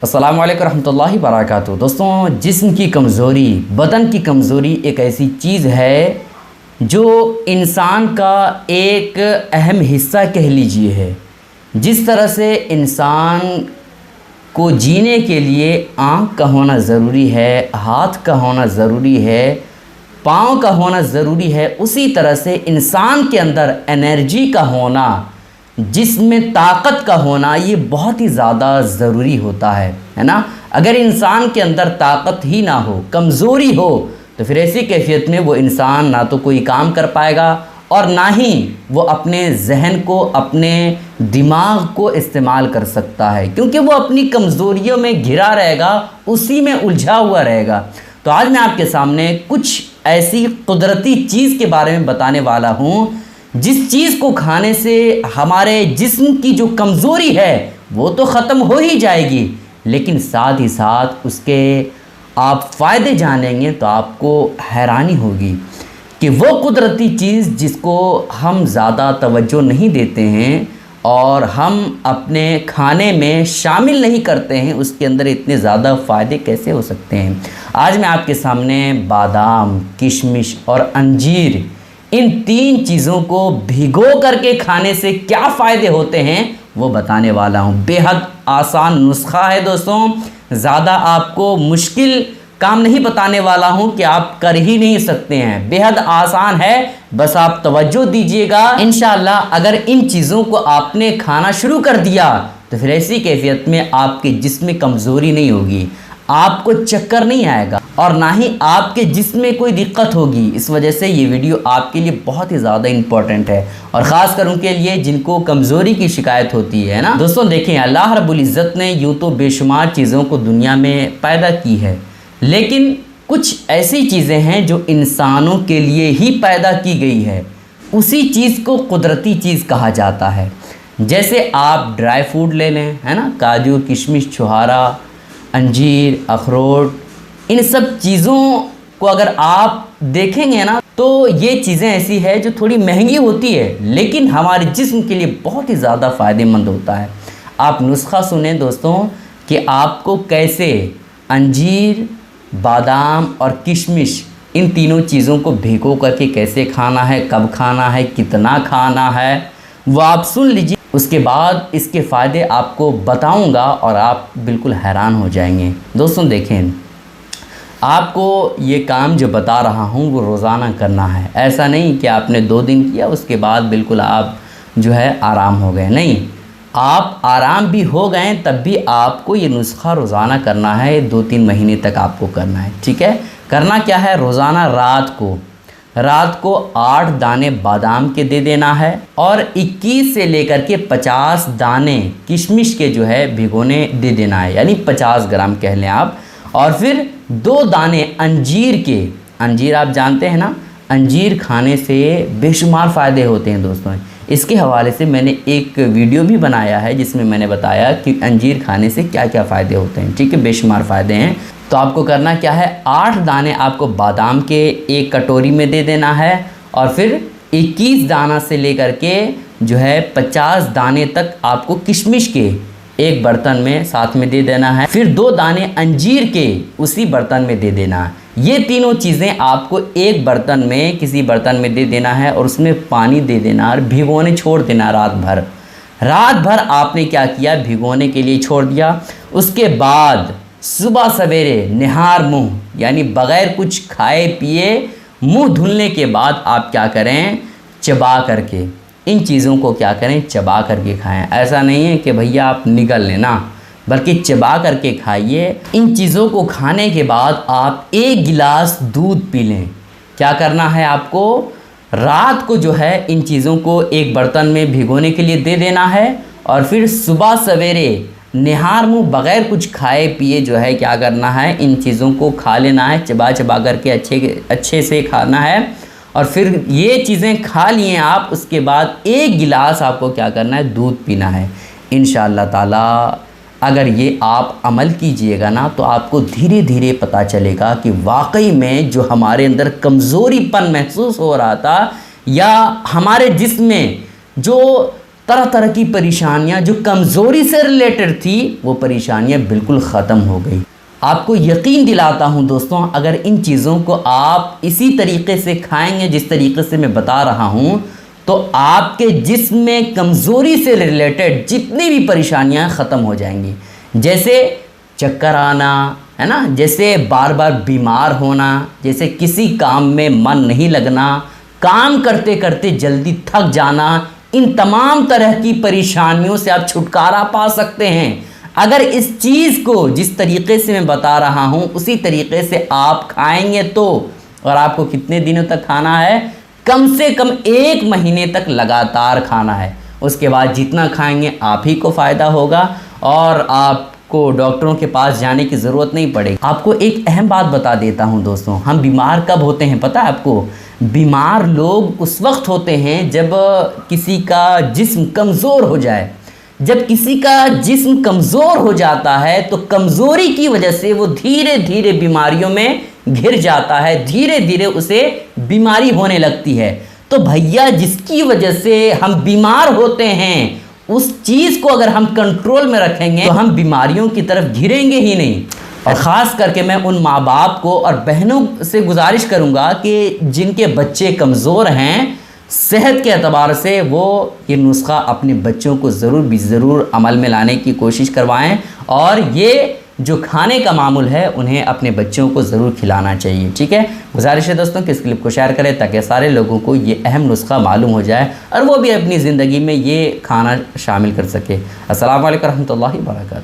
अस्सलामु अलैकुम रहमतुल्लाहि व बरकातुहू। दोस्तों, जिस्म की कमज़ोरी, बदन की कमज़ोरी एक ऐसी चीज़ है जो इंसान का एक अहम हिस्सा कह लीजिए है। जिस तरह से इंसान को जीने के लिए आँख का होना ज़रूरी है, हाथ का होना ज़रूरी है, पाँव का होना ज़रूरी है, उसी तरह से इंसान के अंदर एनर्जी का होना, जिसमें ताकत का होना, ये बहुत ही ज़्यादा ज़रूरी होता है ना। अगर इंसान के अंदर ताकत ही ना हो, कमज़ोरी हो, तो फिर ऐसी कैफियत में वो इंसान ना तो कोई काम कर पाएगा और ना ही वो अपने जहन को, अपने दिमाग को इस्तेमाल कर सकता है, क्योंकि वो अपनी कमज़ोरियों में घिरा रहेगा, उसी में उलझा हुआ रहेगा। तो आज मैं आपके सामने कुछ ऐसी कुदरती चीज़ के बारे में बताने वाला हूँ, जिस चीज़ को खाने से हमारे जिस्म की जो कमज़ोरी है वो तो ख़त्म हो ही जाएगी, लेकिन साथ ही साथ उसके आप फ़ायदे जानेंगे तो आपको हैरानी होगी कि वो कुदरती चीज़ जिसको हम ज़्यादा तवज्जो नहीं देते हैं और हम अपने खाने में शामिल नहीं करते हैं, उसके अंदर इतने ज़्यादा फ़ायदे कैसे हो सकते हैं। आज मैं आपके सामने बादाम, किशमिश और अंजीर, इन तीन चीज़ों को भिगो करके खाने से क्या फ़ायदे होते हैं वो बताने वाला हूँ। बेहद आसान नुस्खा है दोस्तों, ज़्यादा आपको मुश्किल काम नहीं बताने वाला हूँ कि आप कर ही नहीं सकते हैं। बेहद आसान है, बस आप तवज्जो दीजिएगा। इंशाअल्लाह अगर इन चीज़ों को आपने खाना शुरू कर दिया तो फिर ऐसी कैफियत में आपके जिस्म में कमज़ोरी नहीं होगी, आपको चक्कर नहीं आएगा और ना ही आपके जिस्म में कोई दिक्कत होगी। इस वजह से ये वीडियो आपके लिए बहुत ही ज़्यादा इम्पॉर्टेंट है और ख़ास कर उनके लिए जिनको कमज़ोरी की शिकायत होती है ना। दोस्तों देखें, अल्लाह रब्बुल इज़्ज़त ने यूँ तो बेशुमार चीज़ों को दुनिया में पैदा की है, लेकिन कुछ ऐसी चीज़ें हैं जो इंसानों के लिए ही पैदा की गई है, उसी चीज़ को कुदरती चीज़ कहा जाता है। जैसे आप ड्राई फ्रूट ले लें, है ना, काजू, किशमिश, छुहारा, अंजीर, अखरोट, इन सब चीज़ों को अगर आप देखेंगे ना तो ये चीज़ें ऐसी है जो थोड़ी महंगी होती है, लेकिन हमारे जिस्म के लिए बहुत ही ज़्यादा फ़ायदेमंद होता है। आप नुस्खा सुने दोस्तों कि आपको कैसे अंजीर, बादाम और किशमिश, इन तीनों चीज़ों को भिगो करके कैसे खाना है, कब खाना है, कितना खाना है, वो आप सुन लीजिए। उसके बाद इसके फ़ायदे आपको बताऊंगा और आप बिल्कुल हैरान हो जाएंगे। दोस्तों देखें, आपको ये काम जो बता रहा हूँ वो रोज़ाना करना है। ऐसा नहीं कि आपने 2 दिन किया उसके बाद बिल्कुल आप जो है आराम हो गए, नहीं, आप आराम भी हो गए तब भी आपको ये नुस्खा रोज़ाना करना है। 2-3 महीने तक आपको करना है, ठीक है। करना क्या है, रोज़ाना रात को 8 दाने बादाम के दे देना है और 21 से लेकर के 50 दाने किशमिश के जो है भिगोने दे देना है, यानी 50 ग्राम कह लें आप। और फिर 2 दाने अंजीर के, अंजीर आप जानते हैं ना, अंजीर खाने से बेशुमार फ़ायदे होते हैं दोस्तों। इसके हवाले से मैंने एक वीडियो भी बनाया है जिसमें मैंने बताया कि अंजीर खाने से क्या क्या फ़ायदे होते हैं, ठीक है, बेशुमार फ़ायदे हैं। तो आपको करना क्या है, 8 दाने आपको बादाम के एक कटोरी में दे देना है और फिर 21 दाना से लेकर के जो है 50 दाने तक आपको किशमिश के एक बर्तन में साथ में दे देना है। फिर 2 दाने अंजीर के उसी बर्तन में दे देना है। ये तीनों चीज़ें आपको एक बर्तन में, किसी बर्तन में दे देना है और उसमें पानी दे देना और भिगोने छोड़ देना रात भर आपने क्या किया, भिगोने के लिए छोड़ दिया। उसके बाद सुबह सवेरे निहार मुँह, यानी बग़ैर कुछ खाए पिए मुँह धुलने के बाद आप क्या करें, चबा करके इन चीज़ों को क्या करें, चबा करके खाएं। ऐसा नहीं है कि भैया आप निगल लेना, बल्कि चबा करके खाइए। इन चीज़ों को खाने के बाद आप 1 गिलास दूध पी लें। क्या करना है आपको, रात को जो है इन चीज़ों को एक बर्तन में भिगोने के लिए दे देना है और फिर सुबह सवेरे निहार मुँह बग़ैर कुछ खाए पिए जो है क्या करना है, इन चीज़ों को खा लेना है, चबा करके अच्छे से खाना है। और फिर ये चीज़ें खा लिए आप, उसके बाद 1 गिलास आपको क्या करना है, दूध पीना है। इंशाअल्लाह ताला अगर ये आप अमल कीजिएगा ना तो आपको धीरे धीरे पता चलेगा कि वाकई में जो हमारे अंदर कमज़ोरीपन महसूस हो रहा था या हमारे जिस्म में जो तरह तरह की परेशानियां जो कमज़ोरी से रिलेटेड थी वो परेशानियां बिल्कुल ख़त्म हो गई। आपको यकीन दिलाता हूं दोस्तों, अगर इन चीज़ों को आप इसी तरीके से खाएंगे जिस तरीके से मैं बता रहा हूं, तो आपके जिस्म में कमज़ोरी से रिलेटेड जितनी भी परेशानियां ख़त्म हो जाएंगी। जैसे चक्कर आना, है ना, जैसे बार बार बीमार होना, जैसे किसी काम में मन नहीं लगना, काम करते करते जल्दी थक जाना, इन तमाम तरह की परेशानियों से आप छुटकारा पा सकते हैं अगर इस चीज़ को जिस तरीके से मैं बता रहा हूँ उसी तरीके से आप खाएंगे तो। और आपको कितने दिनों तक खाना है? कम से कम 1 महीने तक लगातार खाना है। उसके बाद जितना खाएंगे आप ही को फ़ायदा होगा और आपको डॉक्टरों के पास जाने की ज़रूरत नहीं पड़ेगी। आपको एक अहम बात बता देता हूँ दोस्तों, हम बीमार कब होते हैं पता है आपको? बीमार लोग उस वक्त होते हैं जब किसी का जिस्म कमज़ोर हो जाए। जब किसी का जिस्म कमज़ोर हो जाता है तो कमज़ोरी की वजह से वो धीरे धीरे बीमारियों में घिर जाता है, धीरे धीरे उसे बीमारी होने लगती है। तो भैया जिसकी वजह से हम बीमार होते हैं उस चीज़ को अगर हम कंट्रोल में रखेंगे तो हम बीमारियों की तरफ घिरेंगे ही नहीं। और ख़ास करके मैं उन माँ बाप को और बहनों से गुजारिश करूँगा कि जिनके बच्चे कमज़ोर हैं, सेहत के एतबार से वो ये नुस्खा अपने बच्चों को ज़रूर अमल में लाने की कोशिश करवाएं और ये जो खाने का मामूल है उन्हें अपने बच्चों को ज़रूर खिलाना चाहिए। ठीक है, गुजारिश है दोस्तों कि इस क्लिप को शेयर करें ताकि सारे लोगों को ये अहम नुस्खा मालूम हो जाए और वो भी अपनी ज़िंदगी में ये खाना शामिल कर सके। अस्सलाम वालेकुम रहमतुल्लाहि व बरकातहू।